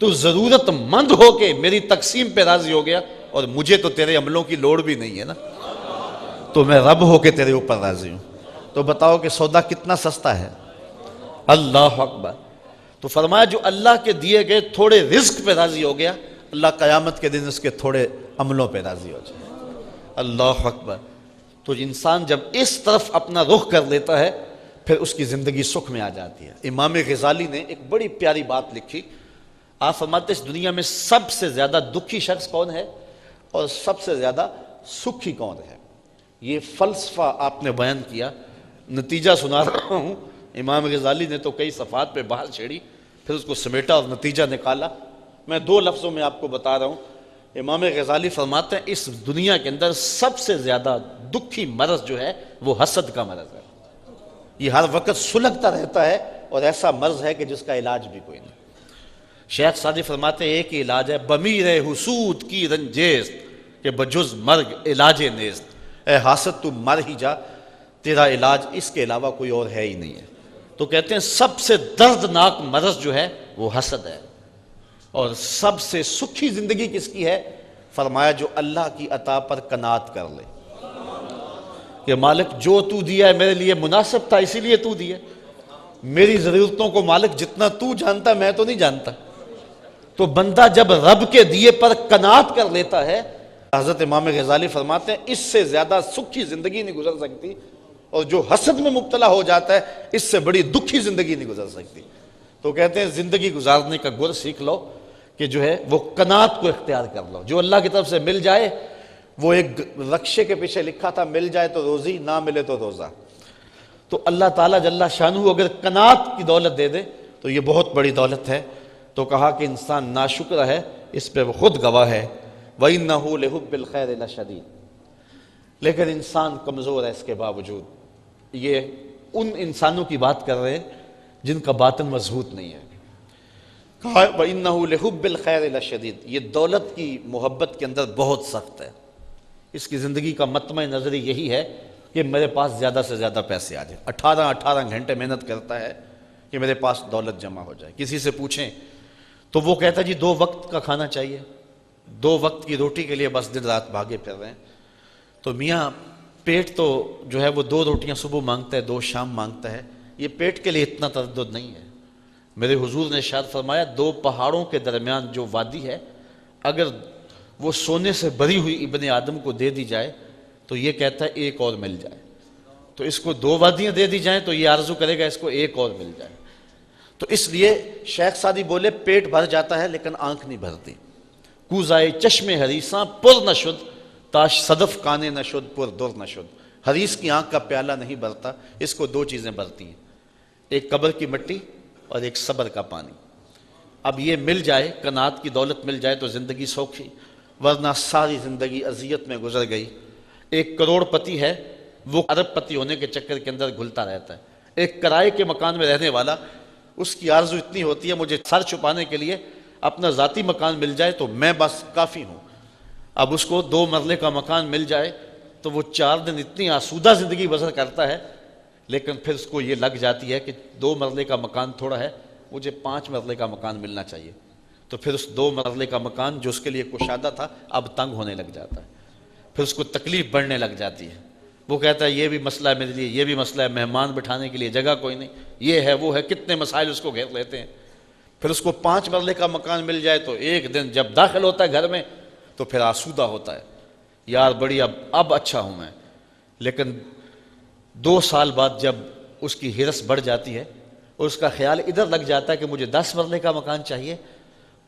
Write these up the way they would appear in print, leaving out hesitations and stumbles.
تو ضرورت مند ہو کے میری تقسیم پہ راضی ہو گیا، اور مجھے تو تیرے عملوں کی لوڑ بھی نہیں ہے نا، تو میں رب ہو کے تیرے اوپر راضی ہوں۔ تو بتاؤ کہ سودا کتنا سستا ہے۔ اللہ اکبر۔ تو فرمایا جو اللہ کے دیے گئے تھوڑے رزق پہ راضی ہو گیا، اللہ قیامت کے دن اس کے تھوڑے عملوں پہ راضی ہو جائے۔ اللہ اکبر۔ تو انسان جب اس طرف اپنا رخ کر لیتا ہے پھر اس کی زندگی سکھ میں آ جاتی ہے۔ امام غزالی نے ایک بڑی پیاری بات لکھی۔ آپ فرماتے اس دنیا میں سب سے زیادہ دکھی شخص کون ہے اور سب سے زیادہ سکھی کون ہے؟ یہ فلسفہ آپ نے بیان کیا، نتیجہ سنا رہا ہوں۔ امام غزالی نے تو کئی صفحات پہ بحث چھیڑی، پھر اس کو سمیٹا اور نتیجہ نکالا۔ میں دو لفظوں میں آپ کو بتا رہا ہوں۔ امام غزالی فرماتے ہیں اس دنیا کے اندر سب سے زیادہ دکھی مرض جو ہے وہ حسد کا مرض ہے۔ یہ ہر وقت سلگتا رہتا ہے اور ایسا مرض ہے کہ جس کا علاج بھی کوئی نہیں۔ شیخ سعدی فرماتے ہیں ایک ہی علاج ہے، بمیر حسود کی رنجیست کہ بجز مرگ علاج نیست۔ اے حاسد تو مر ہی جا، تیرا علاج اس کے علاوہ کوئی اور ہے ہی نہیں ہے۔ تو کہتے ہیں سب سے دردناک مرض جو ہے وہ حسد ہے۔ اور سب سے سکھی زندگی کس کی ہے؟ فرمایا جو اللہ کی عطا پر قناعت کر لے کہ مالک جو تو دیا ہے میرے لیے مناسب تھا اسی لیے تو دیا، میری ضرورتوں کو مالک جتنا تو جانتا میں تو نہیں جانتا۔ تو بندہ جب رب کے دیے پر قناعت کر لیتا ہے، حضرت امام غزالی فرماتے ہیں اس سے زیادہ سکھی زندگی نہیں گزر سکتی، اور جو حسد میں مبتلا ہو جاتا ہے اس سے بڑی دکھی زندگی نہیں گزر سکتی۔ تو کہتے ہیں زندگی گزارنے کا گر سیکھ لو کہ جو ہے وہ قناعت کو اختیار کر لو۔ جو اللہ کی طرف سے مل جائے، وہ ایک رقشے کے پیچھے لکھا تھا مل جائے تو روزی، نہ ملے تو روزہ۔ تو اللہ تعالیٰ جل شانہ اگر قناعت کی دولت دے دے تو یہ بہت بڑی دولت ہے۔ تو کہا کہ انسان ناشکر ہے، اس پہ وہ خود گواہ ہے، وَإِنَّهُ لِحُبِّ الْخَيْرِ لَشَدِيدٌ۔ لیکن انسان کمزور ہے اس کے باوجود۔ یہ ان انسانوں کی بات کر رہے ہیں جن کا باطن مضبوط نہیں ہے۔ کہا وَإِنَّهُ لِحُبِّ الْخَيْرِ لَشَدِيدٌ، یہ دولت کی محبت کے اندر بہت سخت ہے۔ اس کی زندگی کا مطمع نظری یہی ہے کہ میرے پاس زیادہ سے زیادہ پیسے آ جائیں۔ 18 گھنٹے محنت کرتا ہے کہ میرے پاس دولت جمع ہو جائے۔ کسی سے پوچھیں تو وہ کہتا ہے جی 2 وقت کا کھانا چاہیے، 2 وقت کی روٹی کے لیے بس دن رات بھاگے پھر رہے ہیں۔ تو میاں پیٹ تو جو ہے وہ 2 روٹیاں صبح مانگتا ہے، 2 شام مانگتا ہے، یہ پیٹ کے لیے اتنا تردد نہیں ہے۔ میرے حضور نے ارشاد فرمایا 2 پہاڑوں کے درمیان جو وادی ہے اگر وہ سونے سے بھری ہوئی ابن آدم کو دے دی جائے تو یہ کہتا ہے ایک اور مل جائے۔ تو اس کو 2 وادیاں دے دی جائیں تو یہ آرزو کرے گا اس کو ایک اور مل جائے۔ تو اس لیے شیخ سعدی بولے پیٹ بھر جاتا ہے لیکن آنکھ نہیں بھرتی۔ کوزائے چشم حریصاں پر نہ شد، تاش صدف کانے نہ شد پر در نہ شد۔ حریص کی آنکھ کا پیالہ نہیں بھرتا، اس کو 2 چیزیں بھرتی ہیں، ایک قبر کی مٹی اور ایک صبر کا پانی۔ اب یہ مل جائے، قناعت کی دولت مل جائے تو زندگی سوکھی، ورنہ ساری زندگی اذیت میں گزر گئی۔ 1 کروڑ پتی ہے، وہ ارب پتی ہونے کے چکر کے اندر گھلتا رہتا ہے۔ ایک کرائے کے مکان میں رہنے والا، اس کی آرزو اتنی ہوتی ہے مجھے سر چھپانے کے لیے اپنا ذاتی مکان مل جائے تو میں بس کافی ہوں۔ اب اس کو 2 مرلے کا مکان مل جائے تو وہ 4 دن اتنی آسودہ زندگی بسر کرتا ہے، لیکن پھر اس کو یہ لگ جاتی ہے کہ 2 مرلے کا مکان تھوڑا ہے، مجھے 5 مرلے کا مکان ملنا چاہیے۔ تو پھر اس 2 مرلے کا مکان جو اس کے لیے کشادہ تھا اب تنگ ہونے لگ جاتا ہے، پھر اس کو تکلیف بڑھنے لگ جاتی ہے۔ وہ کہتا ہے یہ بھی مسئلہ ہے میرے لیے، یہ بھی مسئلہ ہے، مہمان بٹھانے کے لیے جگہ کوئی نہیں، یہ ہے وہ ہے، کتنے مسائل اس کو گھیر لیتے ہیں۔ پھر اس کو 5 مرلے کا مکان مل جائے تو ایک دن جب داخل ہوتا ہے گھر میں تو پھر آسودہ ہوتا ہے، یار بڑی اب اچھا ہوں میں۔ لیکن 2 سال بعد جب اس کی ہرس بڑھ جاتی ہے اور اس کا خیال ادھر لگ جاتا ہے کہ مجھے 10 مرلے کا مکان چاہیے،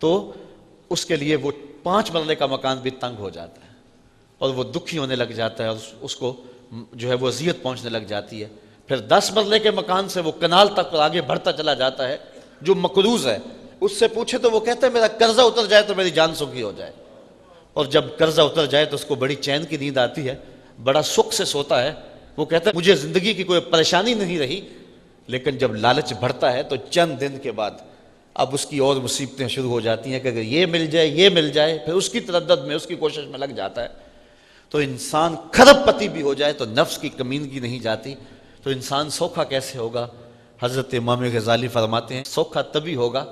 تو اس کے لیے وہ 5 مرلے کا مکان بھی تنگ ہو جاتا ہے اور وہ دکھی ہونے لگ جاتا ہے، اور اس کو جو ہے وہ اذیت پہنچنے لگ جاتی ہے۔ پھر 10 مرلے کے مکان سے وہ کنال تک آگے بڑھتا چلا جاتا ہے۔ جو مقروض ہے اس سے پوچھے تو وہ کہتا ہے میرا قرضہ اتر جائے تو میری جان سکھی ہو جائے، اور جب قرضہ اتر جائے تو اس کو بڑی چین کی نیند آتی ہے، بڑا سکھ سے سوتا ہے۔ وہ کہتا ہے مجھے زندگی کی کوئی پریشانی نہیں رہی، لیکن جب لالچ بڑھتا ہے تو چند دن کے بعد اب اس کی اور مصیبتیں شروع ہو جاتی ہیں کہ اگر یہ مل جائے یہ مل جائے، پھر اس کی تردد میں اس کی کوشش میں لگ جاتا ہے۔ تو انسان کھرب پتی بھی ہو جائے تو نفس کی کمینگی نہیں جاتی، تو انسان سوکھا کیسے ہوگا؟ حضرت امام غزالی فرماتے ہیں سوکھا تبھی ہوگا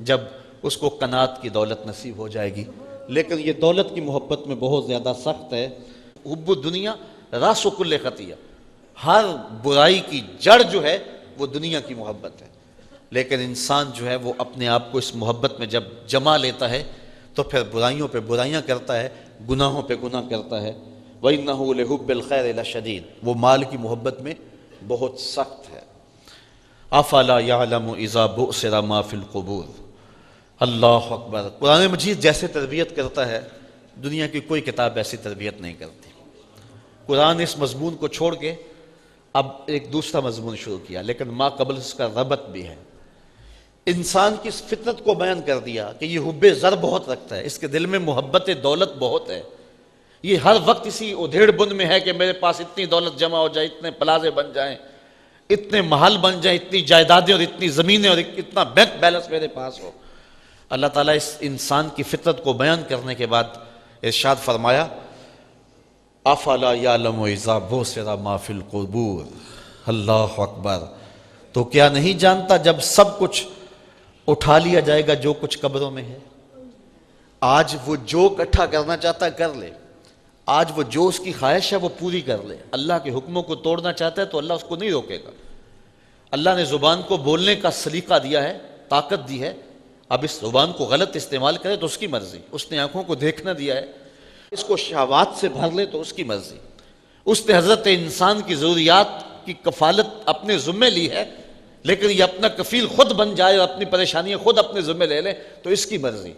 جب اس کو قناعت کی دولت نصیب ہو جائے گی۔ لیکن یہ دولت کی محبت میں بہت زیادہ سخت ہے۔ حب الدنیا راس کل خطیہ، ہر برائی کی جڑ جو ہے وہ دنیا کی محبت ہے۔ لیکن انسان جو ہے وہ اپنے آپ کو اس محبت میں جب جما لیتا ہے تو پھر برائیوں پہ برائیاں کرتا ہے، گناہوں پہ گناہ کرتا ہے۔ وَإِنَّهُ لِحُبِّ الْخَيْرِ لَشَدِيدٌ، وہ مال کی محبت میں بہت سخت ہے۔ أَفَلَا يَعْلَمُ إِذَا بُؤْثِرَ مَا فِي الْقُبُورِ، اللہ اکبر۔ قرآن مجید جیسے تربیت کرتا ہے دنیا کی کوئی کتاب ایسی تربیت نہیں کرتی۔ قرآن اس مضمون کو چھوڑ کے اب ایک دوسرا مضمون شروع کیا، لیکن ما قبل اس کا ربط بھی ہے۔ انسان کی اس فطرت کو بیان کر دیا کہ یہ حب زر بہت رکھتا ہے، اس کے دل میں محبت دولت بہت ہے، یہ ہر وقت اسی ادھیڑ بن میں ہے کہ میرے پاس اتنی دولت جمع ہو جائے، اتنے پلازے بن جائیں، اتنے محل بن جائیں، اتنی جائیدادیں اور اتنی زمینیں اور اتنا بینک بیلنس میرے پاس ہو۔ اللہ تعالیٰ اس انسان کی فطرت کو بیان کرنے کے بعد ارشاد فرمایا افلا یعلم اذا بؤثر ما فی القبور، اللہ اکبر۔ تو کیا نہیں جانتا جب سب کچھ اٹھا لیا جائے گا جو کچھ قبروں میں ہے؟ آج وہ جو اکٹھا کرنا چاہتا ہے کر لے، آج وہ جو اس کی خواہش ہے وہ پوری کر لے۔ اللہ کے حکموں کو توڑنا چاہتا ہے تو اللہ اس کو نہیں روکے گا۔ اللہ نے زبان کو بولنے کا سلیقہ دیا ہے، طاقت دی ہے، اب اس زبان کو غلط استعمال کرے تو اس کی مرضی۔ اس نے آنکھوں کو دیکھنا دیا ہے، اس کو شہوات سے بھر لے تو اس کی مرضی۔ اس نے حضرت انسان کی ضروریات کی کفالت اپنے ذمے لی ہے، لیکن یہ اپنا کفیل خود بن جائے اور اپنی پریشانیاں خود اپنے ذمے لے لے تو اس کی مرضی۔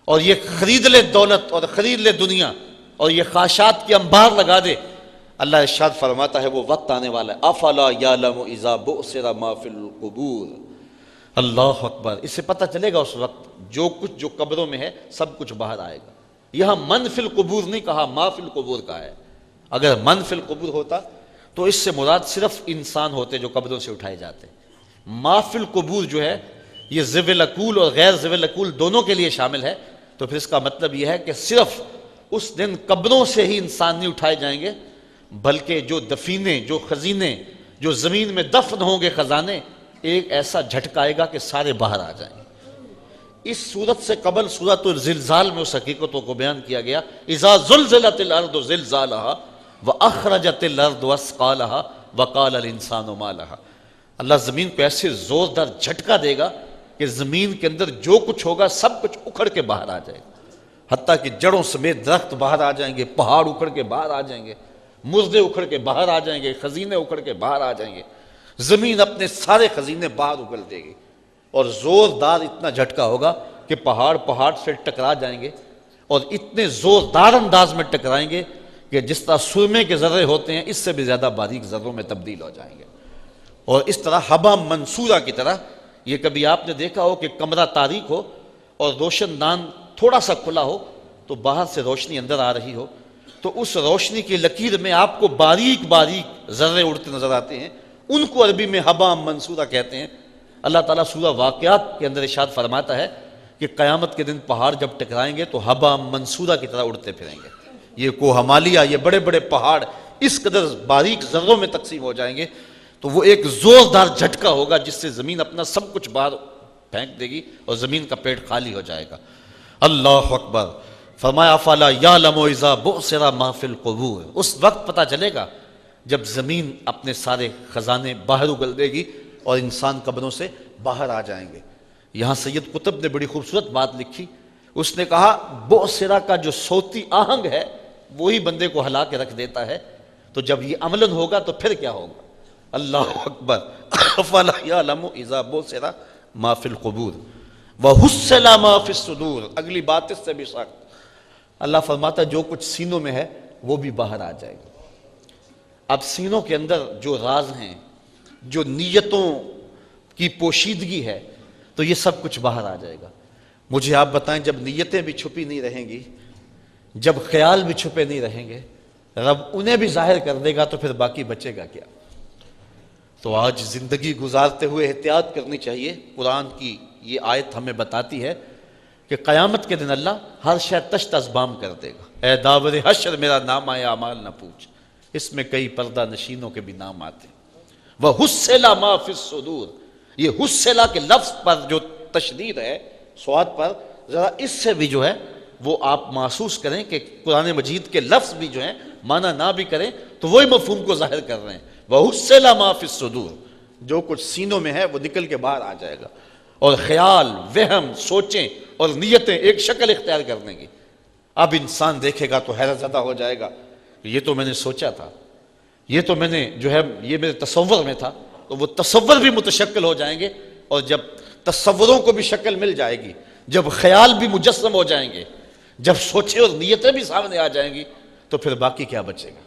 اور یہ خرید لے دولت اور خرید لے دنیا اور یہ خواہشات کی انبار لگا دے، اللہ ارشاد فرماتا ہے وہ وقت آنے والا ہے افلا یعلم اذا بؤثر ما فی القبور، اللہ اکبر۔ اس سے پتہ چلے گا اس وقت جو کچھ جو قبروں میں ہے سب کچھ باہر آئے گا۔ یہاں من فی القبور نہیں کہا، ما فی القبور کہا ہے۔ اگر من فی القبور ہوتا تو اس سے مراد صرف انسان ہوتے جو قبروں سے اٹھائے جاتے۔ ما فی القبور جو ہے یہ ذوی العقول اور غیر ذوی العقول دونوں کے لیے شامل ہے، تو پھر اس کا مطلب یہ ہے کہ صرف اس دن قبروں سے ہی انسان نہیں اٹھائے جائیں گے، بلکہ جو دفینے، جو خزینے، جو زمین میں دفن ہوں گے خزانے، ایک ایسا جھٹکا آئے گا کہ سارے باہر آ جائیں گے۔ اس صورت سے قبل سورۃ الزلزال میں اس حقیقتوں کو بیان کیا گیا اذا زلزلت الارض زلزالها واخرجت الارض اثقالها وقال الانسان ما لها۔ اللہ زمین کو ایسے زوردار جھٹکا دے گا کہ زمین کے اندر جو کچھ ہوگا سب کچھ اکھڑ کے باہر آ جائے گا، حتیٰ کہ جڑوں سمیت درخت باہر آ جائیں گے، پہاڑ اکھڑ کے باہر آ جائیں گے، مردے اکھڑ کے باہر آ جائیں گے، خزینے اکھڑ کے باہر آ جائیں گے، زمین اپنے سارے خزینے باہر اگل دے گی، اور زوردار اتنا جھٹکا ہوگا کہ پہاڑ سے ٹکرا جائیں گے، اور اتنے زوردار انداز میں ٹکرائیں گے کہ جس طرح سرمے کے ذرے ہوتے ہیں اس سے بھی زیادہ باریک ذروں میں تبدیل ہو جائیں گے۔ اور اس طرح حبا منصورہ کی طرح، یہ کبھی آپ نے دیکھا ہو کہ کمرہ تاریک ہو اور روشن دان تھوڑا سا کھلا ہو تو باہر سے روشنی اندر آ رہی ہو، تو اس روشنی کی لکیر میں آپ کو باریک باریک ذرے اڑتے نظر آتے ہیں، ان کو عربی میں حبا منصورہ کہتے ہیں۔ اللہ تعالیٰ سورہ واقعات کے اندر ارشاد فرماتا ہے کہ قیامت کے دن پہاڑ جب ٹکرائیں گے تو حبا منصورہ کی طرح اڑتے پھریں گے۔ یہ کوہ ہمالیہ، یہ بڑے بڑے پہاڑ اس قدر باریک ذروں میں تقسیم ہو جائیں گے، تو وہ ایک زوردار جھٹکا ہوگا جس سے زمین اپنا سب کچھ باہر پھینک دے گی اور زمین کا پیٹ خالی ہو جائے گا۔ اللہ اکبر۔ فرمایا افلا یعلم اذا بؤثر ما فی القبور، اس وقت پتہ چلے گا جب زمین اپنے سارے خزانے باہر اگل دے گی اور انسان قبروں سے باہر آ جائیں گے۔ یہاں سید قطب نے بڑی خوبصورت بات لکھی، اس نے کہا بؤثرہ کا جو صوتی آہنگ ہے وہی بندے کو ہلا کے رکھ دیتا ہے، تو جب یہ عملاً ہوگا تو پھر کیا ہوگا؟ اللہ اکبر۔ افلا یعلم اذا بؤثر ما فی القبور وحصل ما فی الصدور، اگلی بات اس سے بھی سخت۔ اللہ فرماتا جو کچھ سینوں میں ہے وہ بھی باہر آ جائے گا۔ اب سینوں کے اندر جو راز ہیں، جو نیتوں کی پوشیدگی ہے، تو یہ سب کچھ باہر آ جائے گا۔ مجھے آپ بتائیں جب نیتیں بھی چھپی نہیں رہیں گی، جب خیال بھی چھپے نہیں رہیں گے، رب انہیں بھی ظاہر کر دے گا تو پھر باقی بچے گا کیا؟ تو آج زندگی گزارتے ہوئے احتیاط کرنی چاہیے۔ قرآن کی یہ آیت ہمیں بتاتی ہے کہ قیامت کے دن اللہ ہر شے تشت ازبام کر دے گا۔ اے داور حشر میرا نام آئے اعمال نہ پوچھ، اس میں کئی پردہ نشینوں کے بھی نام آتے ہیں۔ وَحُصِّلَ مَا فِي الصُّدُورِ، یہ حُصِّلَ کے لفظ پر جو تشدید ہے، سواد پر ذرا اس سے بھی جو ہے وہ آپ محسوس کریں کہ قرآن مجید کے لفظ بھی جو ہیں معنی نہ بھی کریں تو وہی مفہوم کو ظاہر کر رہے ہیں۔ وَحُصِّلَ مَا فِي الصُّدُورِ، جو کچھ سینوں میں ہے وہ نکل کے باہر آ جائے گا، اور خیال، وہم، سوچیں اور نیتیں ایک شکل اختیار کر لیں گی۔ اب انسان دیکھے گا تو حیرت زدہ ہو جائے گا کہ یہ تو میں نے سوچا تھا، یہ تو میں نے جو ہے یہ میرے تصور میں تھا، تو وہ تصور بھی متشکل ہو جائیں گے، اور جب تصوروں کو بھی شکل مل جائے گی، جب خیال بھی مجسم ہو جائیں گے، جب سوچیں اور نیتیں بھی سامنے آ جائیں گی، تو پھر باقی کیا بچے گا؟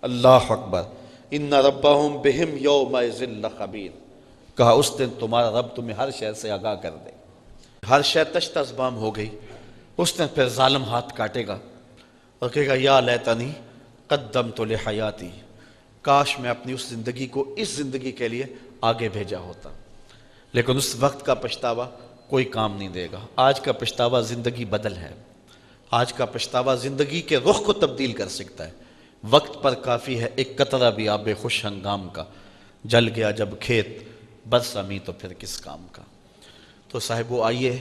اللہ اکبر۔ ان ربہم بہم یومئذ لخبیر، کہا اس دن تمہارا رب تمہیں ہر شے سے آگاہ کر دے۔ ہر شے تشت ازبام ہو گئی، اس دن پھر ظالم ہاتھ کاٹے گا اور کہے گا یا لیتنی قدمت لحیاتی، کاش میں اپنی اس زندگی کو اس زندگی کے لیے آگے بھیجا ہوتا۔ لیکن اس وقت کا پچھتاوا کوئی کام نہیں دے گا۔ آج کا پچھتاوا زندگی بدل ہے، آج کا پچھتاوا زندگی کے رخ کو تبدیل کر سکتا ہے۔ وقت پر کافی ہے ایک قطرہ بھی آب خوش ہنگام کا، جل گیا جب کھیت برسمی تو پھر کس کام کا۔ تو صاحبو آئیے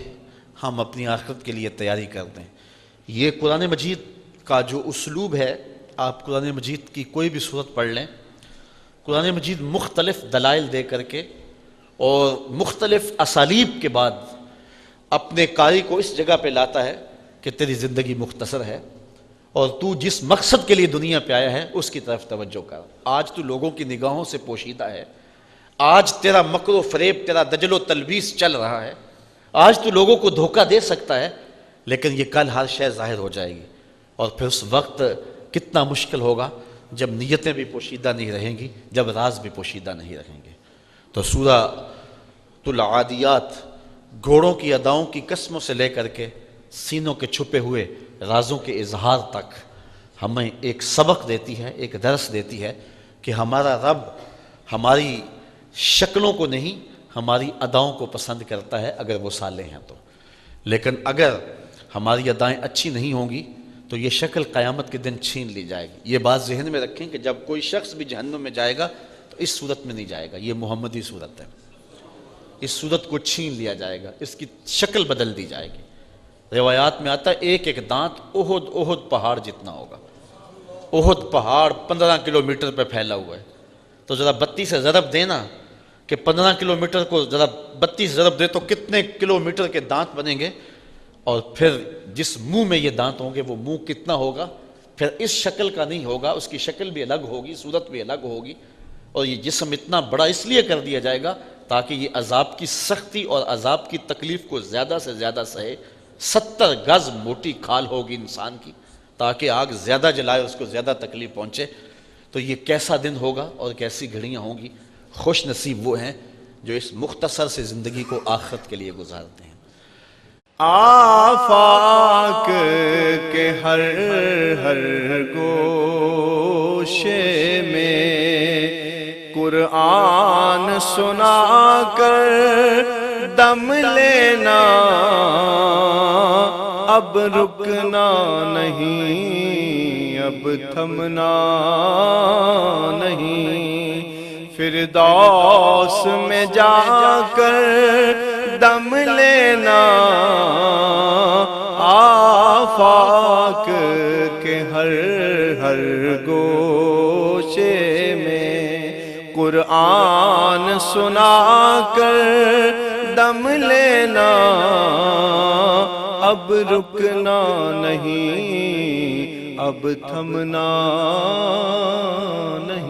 ہم اپنی آخرت کے لیے تیاری کر دیں۔ یہ قرآن مجید کا جو اسلوب ہے، آپ قرآن مجید کی کوئی بھی صورت پڑھ لیں، قرآن مجید مختلف دلائل دے کر کے اور مختلف اسالیب کے بعد اپنے قاری کو اس جگہ پہ لاتا ہے کہ تیری زندگی مختصر ہے اور تو جس مقصد کے لیے دنیا پہ آیا ہے اس کی طرف توجہ کر۔ آج تو لوگوں کی نگاہوں سے پوشیدہ ہے، آج تیرا مکر و فریب، تیرا دجل و تلبیس چل رہا ہے، آج تو لوگوں کو دھوکہ دے سکتا ہے، لیکن یہ کل ہر شے ظاہر ہو جائے گی، اور پھر اس وقت کتنا مشکل ہوگا جب نیتیں بھی پوشیدہ نہیں رہیں گی، جب راز بھی پوشیدہ نہیں رہیں گے۔ تو سورہ العادیات گھوڑوں کی اداؤں کی قسموں سے لے کر کے سینوں کے چھپے ہوئے رازوں کے اظہار تک ہمیں ایک سبق دیتی ہے، ایک درس دیتی ہے کہ ہمارا رب ہماری شکلوں کو نہیں، ہماری اداؤں کو پسند کرتا ہے اگر وہ صالح ہیں تو، لیکن اگر ہماری ادائیں اچھی نہیں ہوں گی تو یہ شکل قیامت کے دن چھین لی جائے گی۔ یہ بات ذہن میں رکھیں کہ جب کوئی شخص بھی جہنم میں جائے گا تو اس صورت میں نہیں جائے گا، یہ محمدی صورت ہے، اس صورت کو چھین لیا جائے گا، اس کی شکل بدل دی جائے گی۔ روایات میں آتا ہے ایک ایک دانت احد پہاڑ جتنا ہوگا۔ احد پہاڑ 15 کلومیٹر پہ پھیلا ہوا ہے، تو ذرا 32 سے ضرب دینا کہ 15 کلومیٹر کو ذرا 32 ضرب دے تو کتنے کلومیٹر کے دانت بنیں گے، اور پھر جس منہ میں یہ دانت ہوں گے وہ منہ کتنا ہوگا، پھر اس شکل کا نہیں ہوگا، اس کی شکل بھی الگ ہوگی، صورت بھی الگ ہوگی، اور یہ جسم اتنا بڑا اس لیے کر دیا جائے گا تاکہ یہ عذاب کی سختی اور عذاب کی تکلیف کو زیادہ سے زیادہ سہے۔ 70 گز موٹی کھال ہوگی انسان کی تاکہ آگ زیادہ جلائے، اس کو زیادہ تکلیف پہنچے۔ تو یہ کیسا دن ہوگا اور کیسی گھڑیاں ہوں گی۔ خوش نصیب وہ ہیں جو اس مختصر سے زندگی کو آخرت کے لیے گزارتے ہیں۔ آفاق کے ہر گوشے میں قرآن سنا کر دم لینا، اب رکنا نہیں، اب تھمنا نہیں، فردوس میں جا کر دم لینا، آفاق کے ہر گوشے میں قرآن سنا کر دم لینا، اب رکنا نہیں، اب تھمنا نہیں۔